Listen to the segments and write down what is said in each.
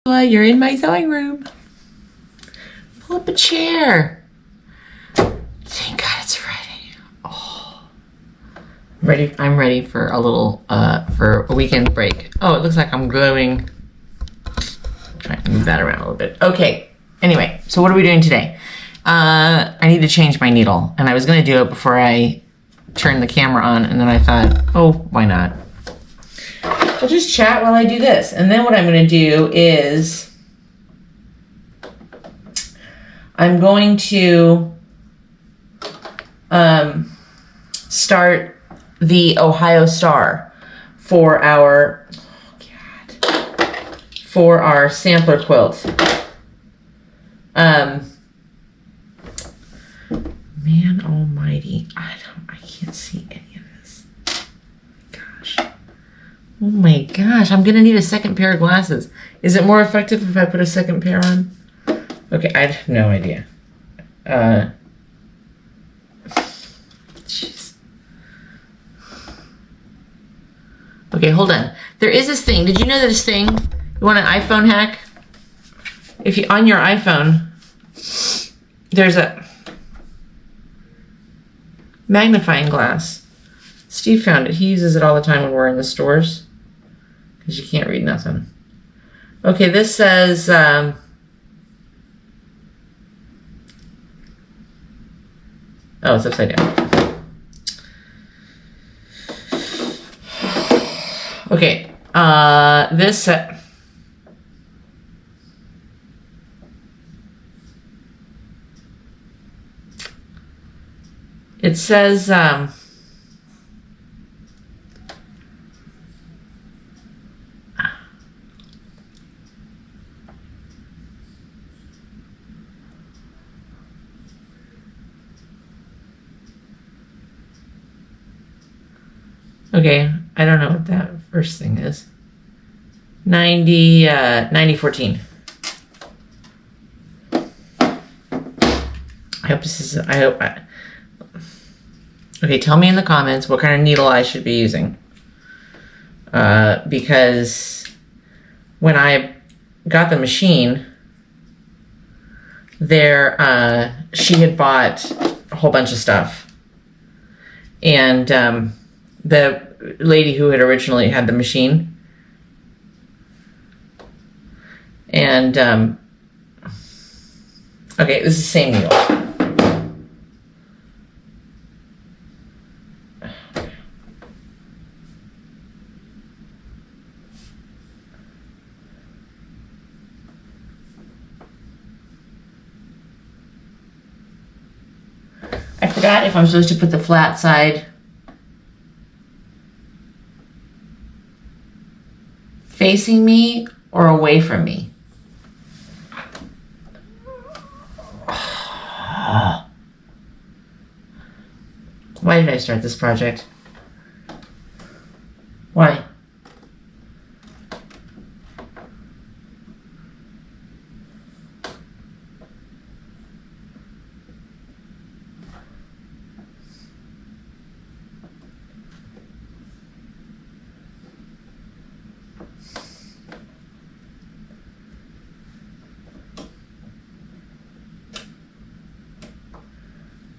You're in my sewing room. Pull up a chair. Thank God it's Friday. Oh, I'm ready for a little for a weekend break. Oh, it looks like I'm glowing. Try to move that around a little bit. Okay. Anyway, so what are we doing today? I need to change my needle, and I was going to do it before I turned the camera on, and then I thought, oh, why not? I'll just chat while I do this. And then what I'm going to do is I'm going to start the Ohio Star for our sampler quilt. Man almighty, I can't see any of this. Gosh. Oh my gosh, I'm gonna need a second pair of glasses. Is it more effective if I put a second pair on? Okay, I have no idea. Jeez. Okay, hold on. There is this thing. Did you know this thing? You want an iPhone hack? If you on your iPhone, there's a magnifying glass. Steve found it. He uses it all the time when we're in the stores because you can't read nothing. Okay, this says oh, it's upside down. Okay, this it says okay, I don't know what that first thing is. 9014. I hope this is, okay, tell me in the comments what kind of needle I should be using. Because when I got the machine, she had bought a whole bunch of stuff. And the lady who had originally had the machine, and okay, this is the same needle. I forgot if I'm supposed to put the flat side facing me or away from me. Why did I start this project? Why?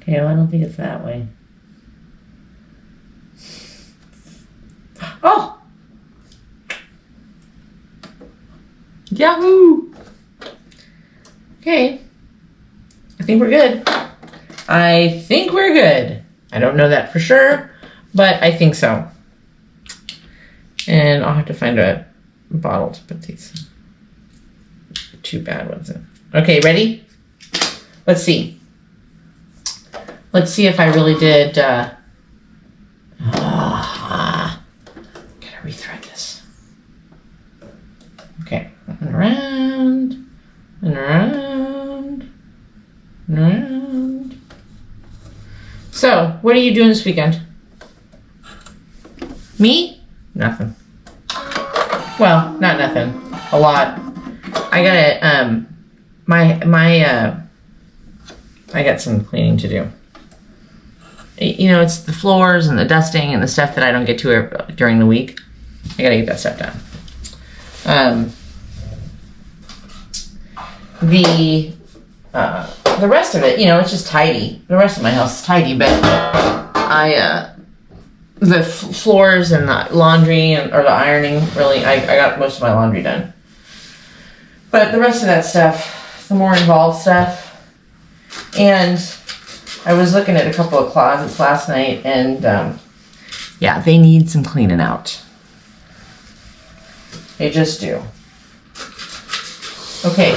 Okay, well, I don't think it's that way. Oh! Yahoo! Okay. I think we're good. I think we're good. I don't know that for sure, but I think so. And I'll have to find a bottle to put these two bad ones in. Okay, ready? Let's see. Let's see if I really did. Gotta rethread this. Okay, and around, and around, and around. So, what are you doing this weekend? Me? Nothing. Well, not nothing. A lot. I gotta I got some cleaning to do. You know, it's the floors and the dusting and the stuff that I don't get to during the week. I gotta get that stuff done. the rest of it, you know, it's just tidy. The rest of my house is tidy, but the floors and the laundry or the ironing, really, I got most of my laundry done. But the rest of that stuff, the more involved stuff, and I was looking at a couple of closets last night, and yeah, they need some cleaning out. They just do. Okay,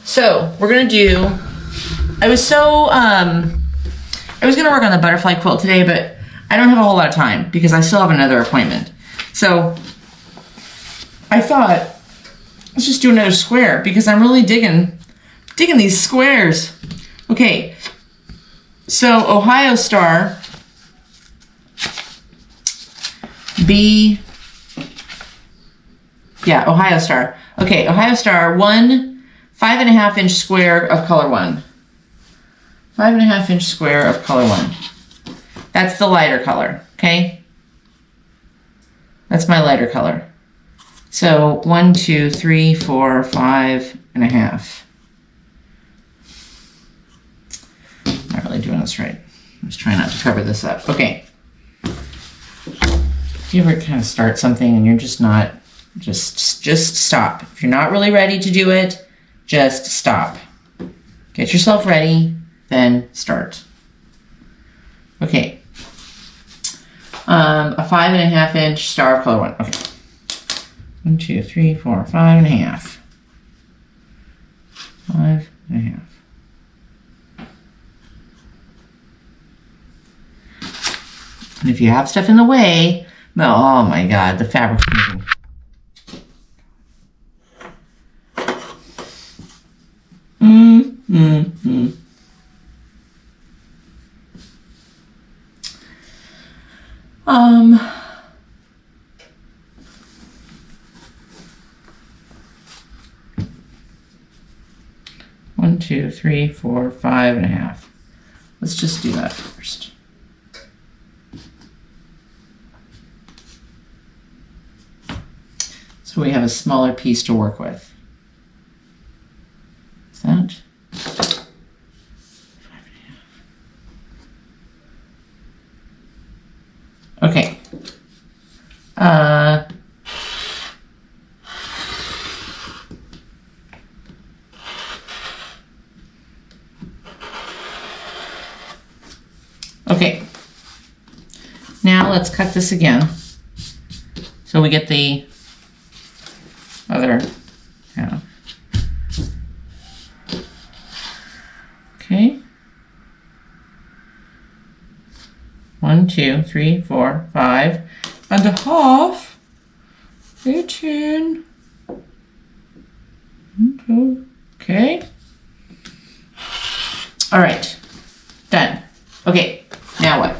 so we're gonna do, I was gonna work on the butterfly quilt today, but I don't have a whole lot of time because I still have another appointment. So I thought, let's just do another square because I'm really digging these squares. Okay, so Ohio Star Ohio Star. Okay, Ohio Star, 1 5.5 inch square of color 1. 5.5 inch square of color 1. That's the lighter color, okay? That's my lighter color. So 1, 2, 3, 4, 5.5. Not really doing this right. I'm just trying not to cover this up. Okay. If you ever kind of start something and you're just not, just stop. If you're not really ready to do it, just stop. Get yourself ready, then start. Okay. A 5.5 inch star of color 1. Okay. 1, 2, 3, 4, 5.5. 5.5. And if you have stuff in the way, oh my God, the fabric's moving. One, 2, 3, 4, 5.5. Let's just do that first. So we have a smaller piece to work with. Is that 5.5? Okay. Okay. Now let's cut this again. So we get the other half. Okay. 1, 2, 3, 4, 5.5. 18. Okay. All right. Done. Okay. Now what?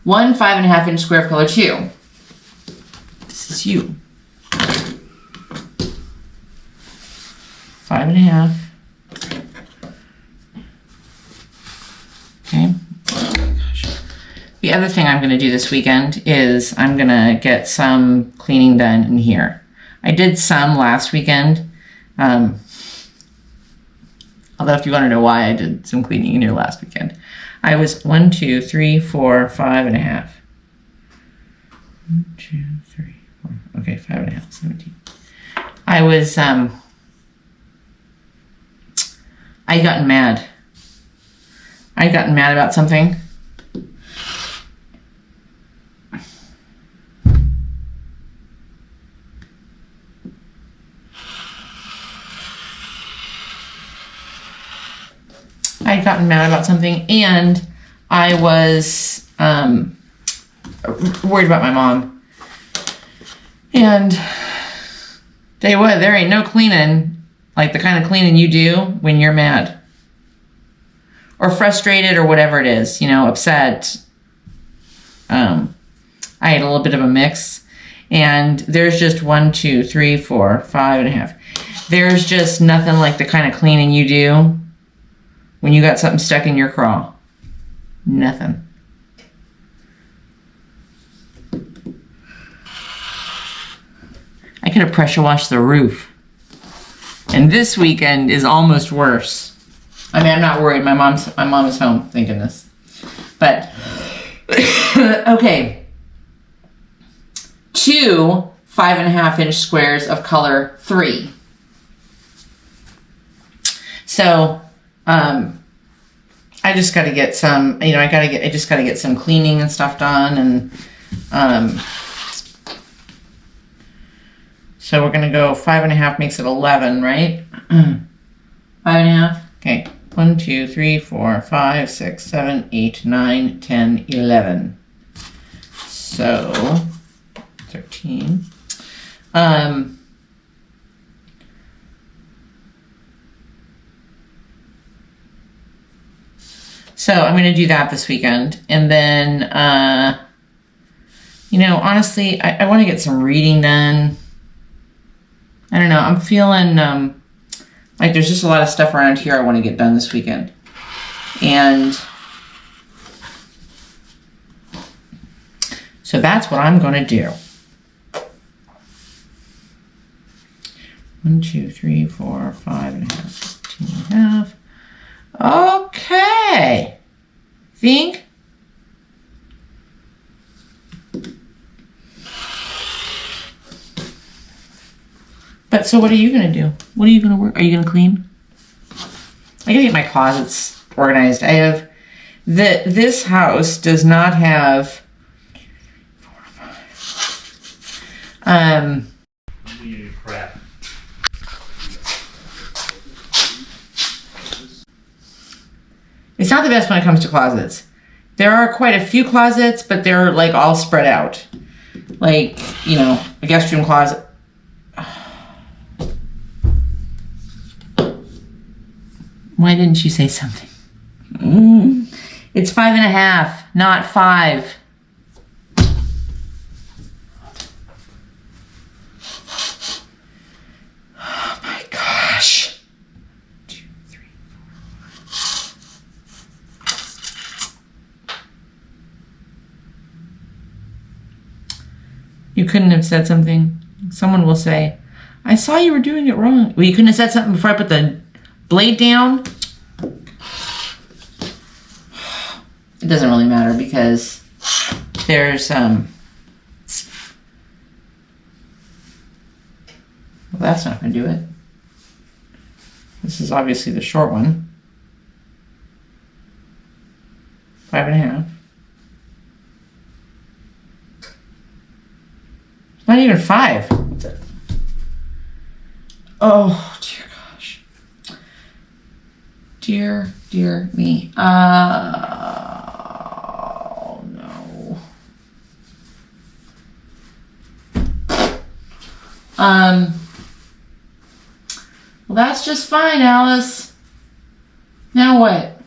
1 5.5 inch square of color 2. This is you. 5.5. Okay. Oh my gosh. The other thing I'm going to do this weekend is I'm going to get some cleaning done in here. I did some last weekend. Although if you want to know why I did some cleaning in here last weekend. I was 1, 2, 3, 4, 5.5. 1, 2, 3, 4. Okay, 5.5, 17. I was, I'd gotten mad. I'd gotten mad about something. I'd gotten mad about something, and I was worried about my mom. And there ain't no cleaning like the kind of cleaning you do when you're mad or frustrated or whatever it is, you know, upset. I had a little bit of a mix, and there's just 1, 2, 3, 4, 5.5. There's just nothing like the kind of cleaning you do when you got something stuck in your craw. Nothing. I could have pressure washed the roof. And this weekend is almost worse. I mean, I'm not worried. My mom is home thinking this. But, okay. 2 5.5-inch squares of color 3. So, I just got to get some, you know, I just got to get some cleaning and stuff done. And, so we're going to go 5.5 makes it 11, right? 5.5. Okay. 1, 2, 3, 4, 5, 6, 7, 8, 9, 10, 11. So 13. So I'm going to do that this weekend. And then, you know, honestly, I want to get some reading done. I don't know. I'm feeling like there's just a lot of stuff around here I want to get done this weekend. And so that's what I'm going to do. 1, 2, 3, 4, 5.5, 15.5. Okay. Think. But so what are you going to do? What are you going to work? Are you going to clean? I got to get my closets organized. I have this house does not have 4, 5. Crap. It's not the best when it comes to closets. There are quite a few closets, but they're like all spread out. Like, you know, a guest room closet. Why didn't you say something? It's 5.5, not 5. Oh my gosh. 2, 3, 4. You couldn't have said something. Someone will say, I saw you were doing it wrong. Well, you couldn't have said something before I put the blade down. It doesn't really matter because there's well, that's not going to do it. This is obviously the short one. 5.5. It's not even 5. What's it? Oh dear gosh. Dear me. Oh no. Well, that's just fine, Alice. Now what?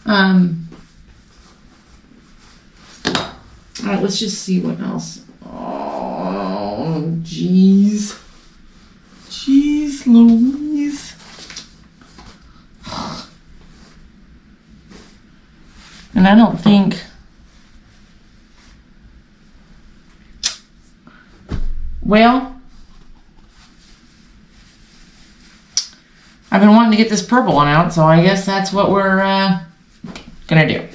All right, let's just see what else. Oh, jeez. Jeez Louise. And I don't think... Well, I've been wanting to get this purple one out, so I guess that's what we're gonna do.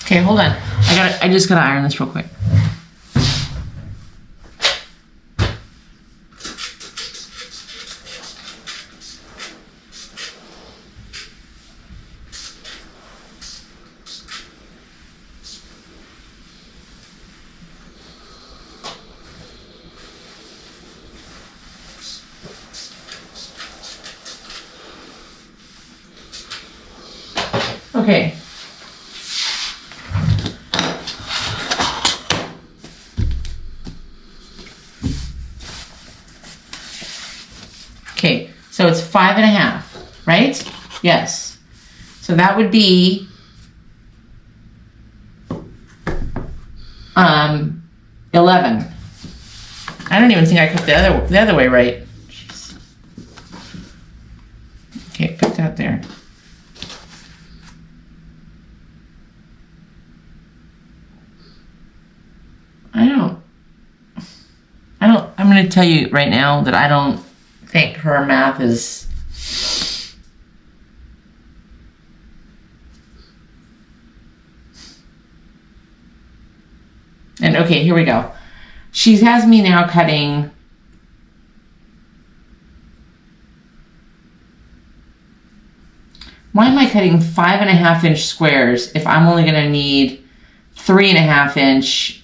Okay, hold on. I just gotta iron this real quick. Okay. Okay, so it's 5.5, right? Yes. So that would be 11. I don't even think I cut the other way right. Jeez. Okay, put that there. I'm going to tell you right now that I don't think her math is... And okay, here we go. She has me now cutting... Why am I cutting 5.5 inch squares if I'm only going to need 3.5 inch?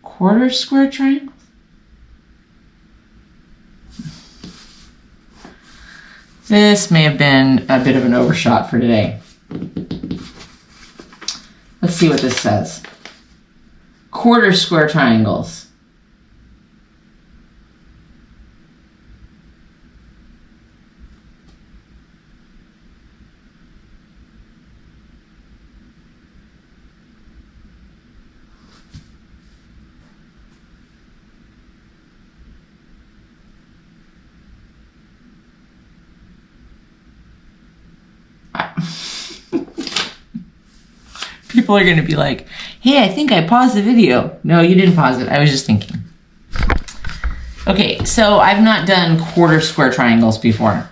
Quarter square triangles? This may have been a bit of an overshot for today. Let's see what this says. Quarter square triangles. People are going to be like, hey, I think I paused the video. No, you didn't pause it. I was just thinking. Okay, so I've not done quarter square triangles before.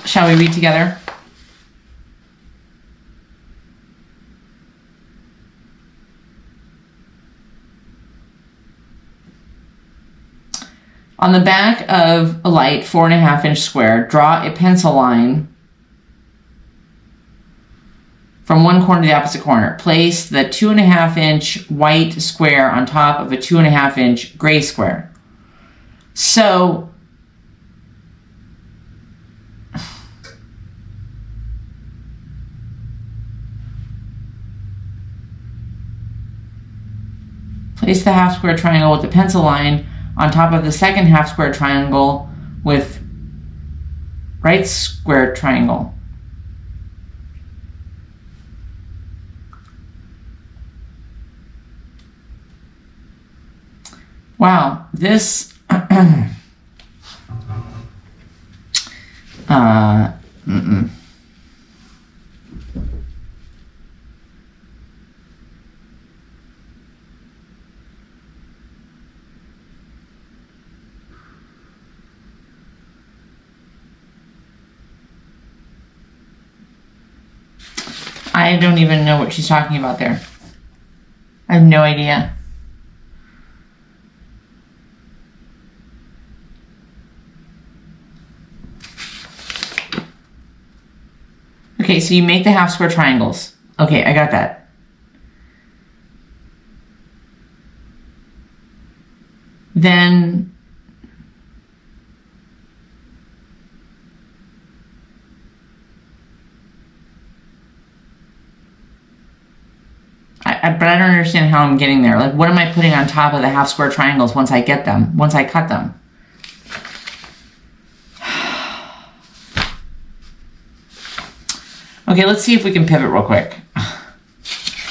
Shall we read together? On the back of a light 4.5 inch square, draw a pencil line from one corner to the opposite corner. Place the 2.5 inch white square on top of a 2.5 inch gray square. So place the half square triangle with the pencil line on top of the second half square triangle with right square triangle. Wow, this I don't even know what she's talking about there. I have no idea. Okay, so you make the half square triangles. Okay, I got that. Then but I don't understand how I'm getting there. Like, what am I putting on top of the half square triangles once I get them, once I cut them? Okay, let's see if we can pivot real quick.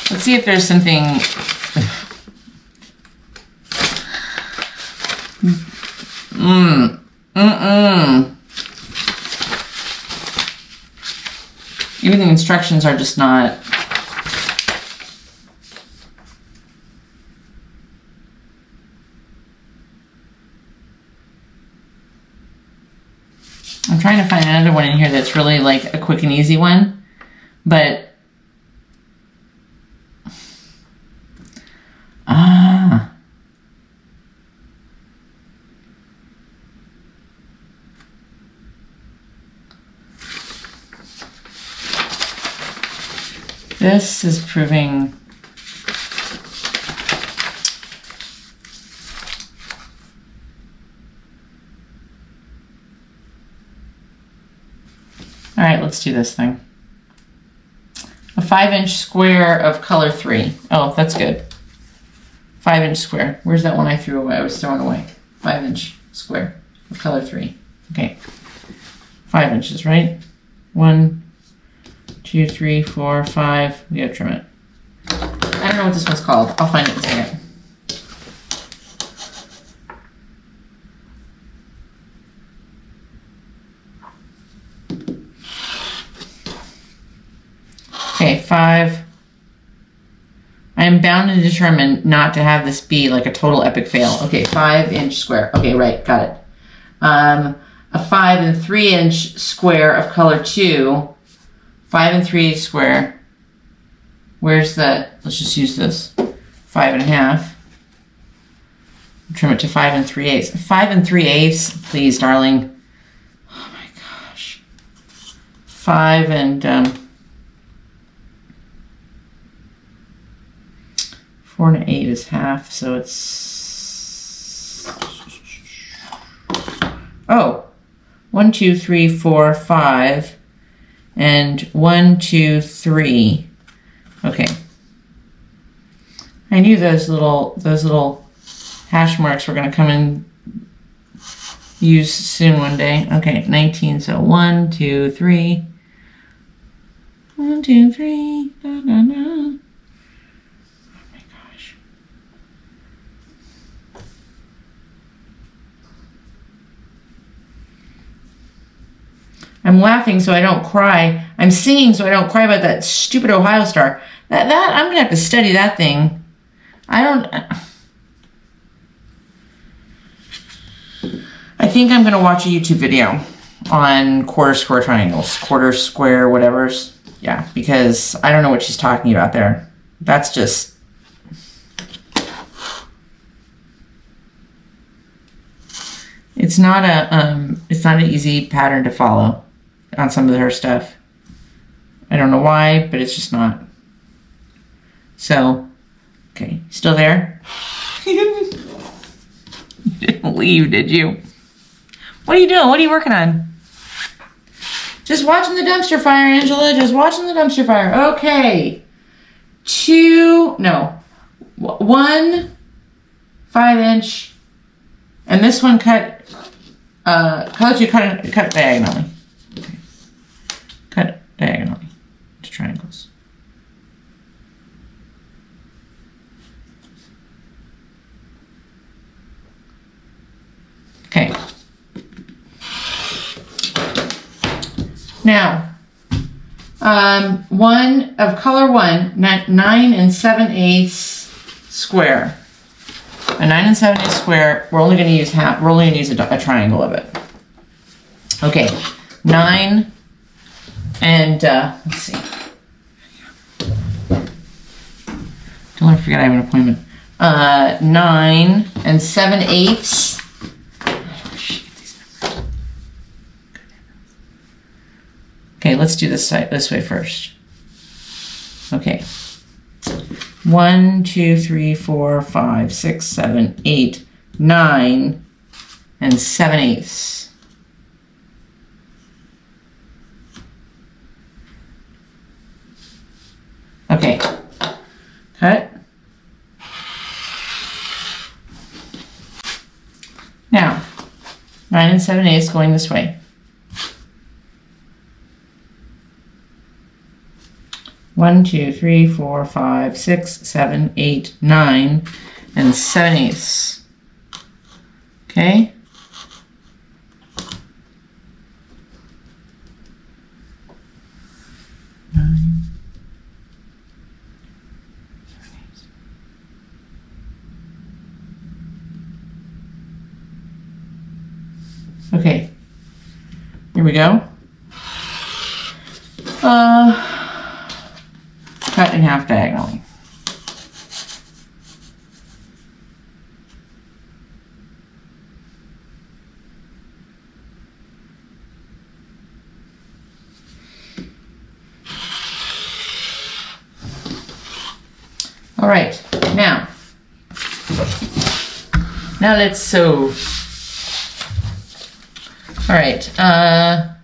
Let's see if there's something... Even the instructions are just not... I'm trying to find another one in here that's really like a quick and easy one, but this is proving all right, let's do this thing. A 5-inch square of color 3. Oh, that's good. 5-inch square. Where's that one I threw away? I was throwing away. 5-inch square of color 3. Okay. 5 inches, right? 1, 2, 3, 4, 5. We gotta trim it. I don't know what this one's called. I'll find it in a second. Okay, 5. I am bound and determined not to have this be like a total epic fail. Okay, 5-inch square. Okay, right, got it. A 5 and 3-inch square of color 2. 5 and 3 square. Where's the, let's just use this. 5.5. Trim it to 5 and 3/8. 5 and 3/8, please, darling. Oh my gosh. 5 and 4 and 8 is half, so it's 1, 2, 3, 4, 5, and 1, 2, 3. Okay. I knew those little hash marks were going to come in use soon one day. Okay, 19. So 1, 2, 3. 1, 2, 3. Da, da, da. Oh my gosh. I'm laughing so I don't cry. I'm singing so I don't cry about that stupid Ohio Star. That I'm gonna have to study that thing. I think I'm gonna watch a YouTube video on quarter square triangles, quarter square whatever's. Yeah, because I don't know what she's talking about there. That's just. It's not an easy pattern to follow on some of her stuff. I don't know why, but it's just not. So, okay, still there? You didn't leave, did you? What are you doing? What are you working on? Just watching the dumpster fire, Angela. Just watching the dumpster fire. Okay. 1 5-inch, and this one cut diagonally. Okay. Cut diagonally to triangles. Okay. Now, one of color 1, 9 and 7/8 square. A 9 and 7/8 square. We're only going to use half. We're only going to use a triangle of it. Okay, 9 and let's see. Don't want to forget I have an appointment. 9 and 7/8. Okay, let's do this way first. Okay. 1, 2, 3, 4, 5, 6, 7, 8, 9, and 7/8. Okay. Cut. Now, 9 and 7/8 going this way. 1, 2, 3, 4, 5, 6, 7, 8, 9, and 7/8. Okay. Okay, here we go. Cut in half diagonally. All right, now let's sew. All right, I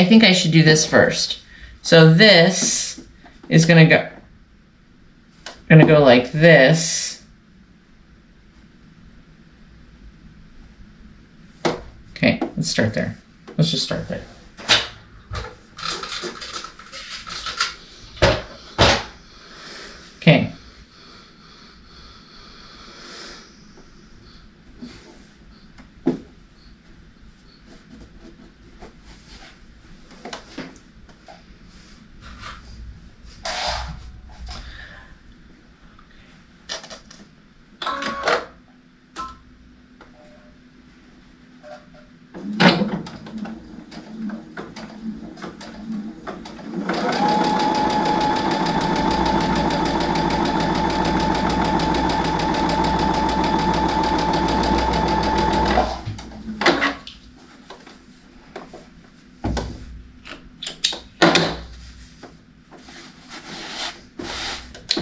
think I should do this first. So this is gonna go like this. Okay, let's start there. Let's just start there.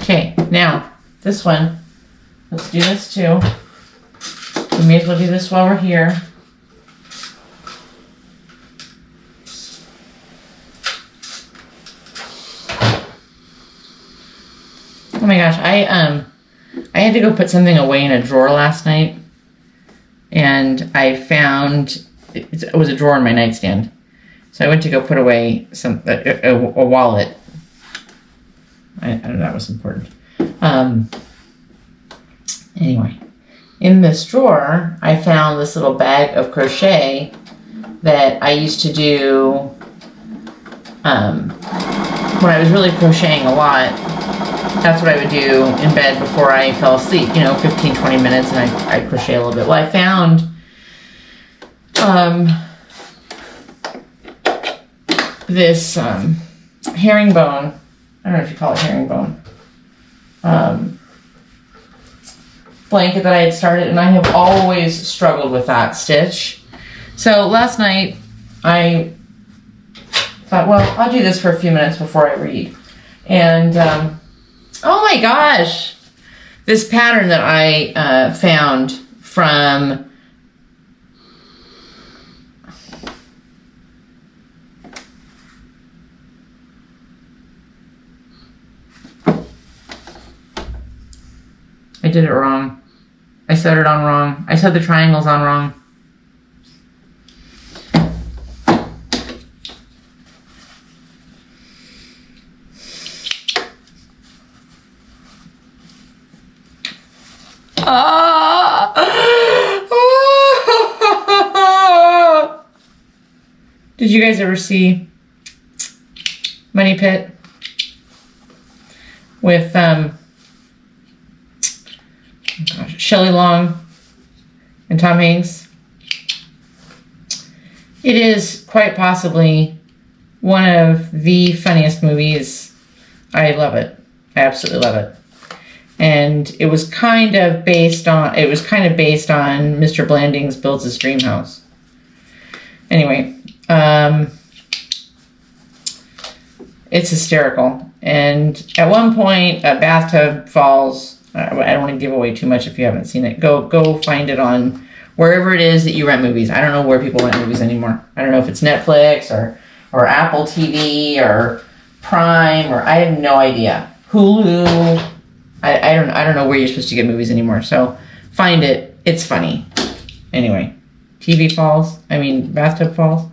Okay, now this one. Let's do this too. We may as well do this while we're here. Oh my gosh, I had to go put something away in a drawer last night, and I found it was a drawer in my nightstand. So I went to go put away a wallet. I don't know, that was important. Anyway, in this drawer, I found this little bag of crochet that I used to do when I was really crocheting a lot. That's what I would do in bed before I fell asleep, 15, 20 minutes, and I crochet a little bit. Well, I found this herringbone, I don't know if you call it herringbone, blanket that I had started, and I have always struggled with that stitch. So last night I thought, well, I'll do this for a few minutes before I read. And oh my gosh, this pattern that I found from I did it wrong. I set it on wrong. I set the triangles on wrong. Did you guys ever see Money Pit with Shelley Long and Tom Hanks? It is quite possibly one of the funniest movies. I love it. I absolutely love it. And it was kind of based on Mr. Blanding's Builds His Dream House. Anyway, it's hysterical. And at one point, a bathtub falls. I don't want to give away too much if you haven't seen it. Go find it on wherever it is that you rent movies. I don't know where people rent movies anymore. I don't know if it's Netflix or Apple TV or Prime, or I have no idea. Hulu. I don't know where you're supposed to get movies anymore. So find it. It's funny. Anyway, bathtub falls.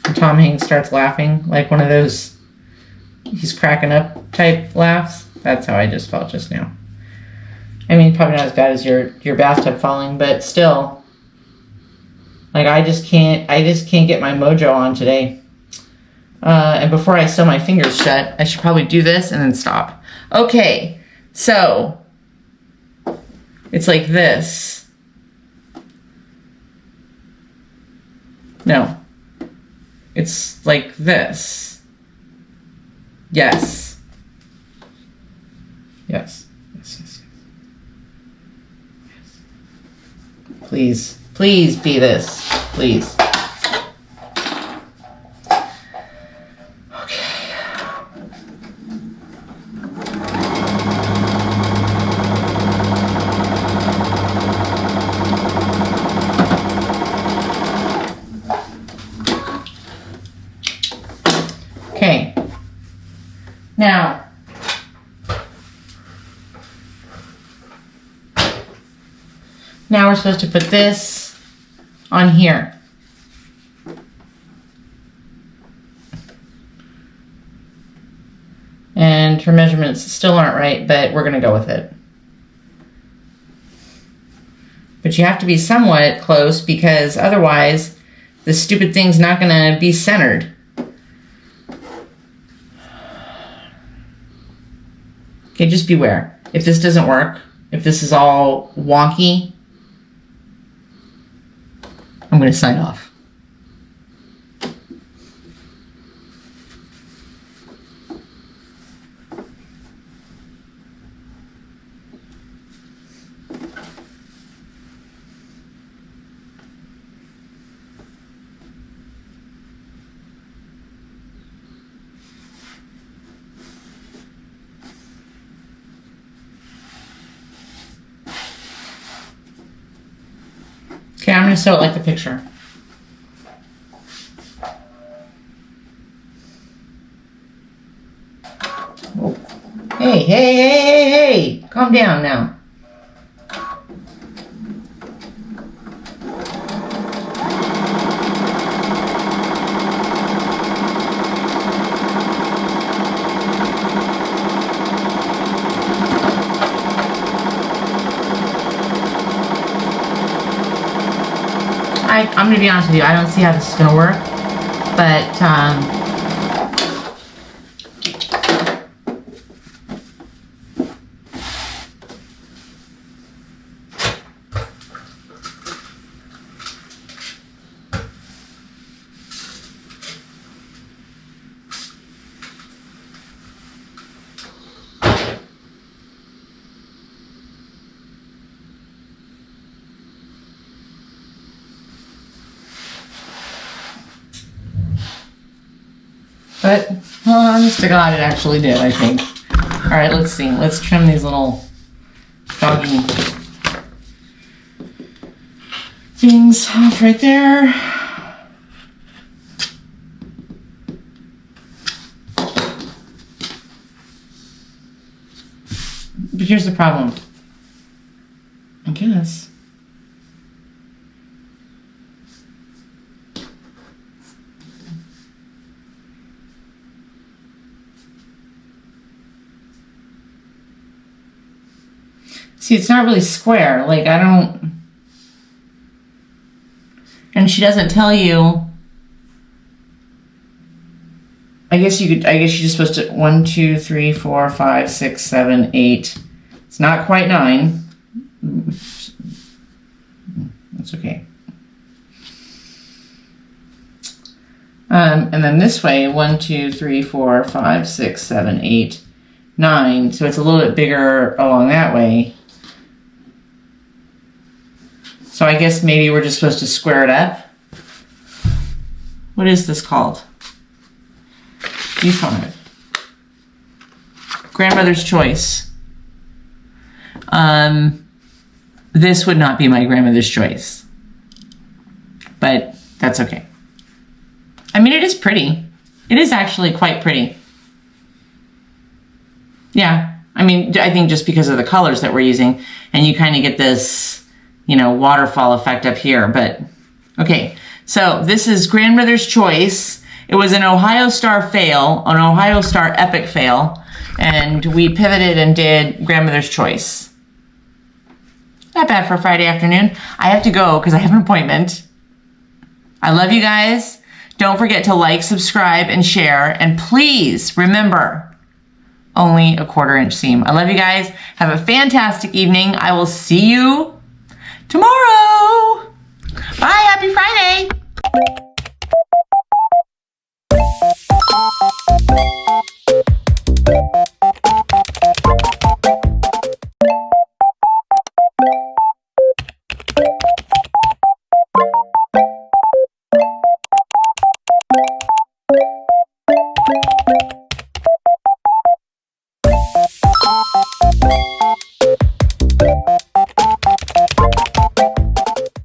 And Tom Hanks starts laughing like one of those he's cracking up type laughs. That's how I just felt just now. Probably not as bad as your bathtub falling, but still, like I just can't get my mojo on today. And before I sew my fingers shut, I should probably do this and then stop. Okay. So, it's like this. No. It's like this. Yes. Yes. Yes, yes, yes. Yes. Please be this. Please. Okay, now, we're supposed to put this on here. And her measurements still aren't right, but we're going to go with it. But you have to be somewhat close because otherwise the stupid thing's not going to be centered. Okay, just beware. If this doesn't work, if this is all wonky, I'm going to sign off. going to sew it like the picture. Oh. Hey, hey, hey, hey, hey! Calm down now. I'm going to be honest with you, I don't see how this is going to work, but well, honest to God, it actually did, I think. All right, let's see. Let's trim these little doggy things off right there. But here's the problem. I guess. See, it's not really square. Like, I don't... And she doesn't tell you... I guess you're just supposed to... 1, 2, 3, 4, 5, 6, 7, 8. It's not quite 9. That's okay. And then this way, 1, 2, 3, 4, 5, 6, 7, 8, 9. So it's a little bit bigger along that way. So I guess maybe we're just supposed to square it up. What is this called? You tell me. Grandmother's choice. This would not be my grandmother's choice. But that's okay. I mean, it is pretty. It is actually quite pretty. Yeah. I mean, I think just because of the colors that we're using. And you kind of get this... you know, waterfall effect up here, but okay. So this is Grandmother's Choice. It was an Ohio Star fail, an Ohio Star epic fail, and we pivoted and did Grandmother's Choice. Not bad for a Friday afternoon. I have to go because I have an appointment. I love you guys. Don't forget to like, subscribe, and share, and please remember, only a 1/4 inch seam. I love you guys. Have a fantastic evening. I will see you tomorrow. Bye. Happy Friday.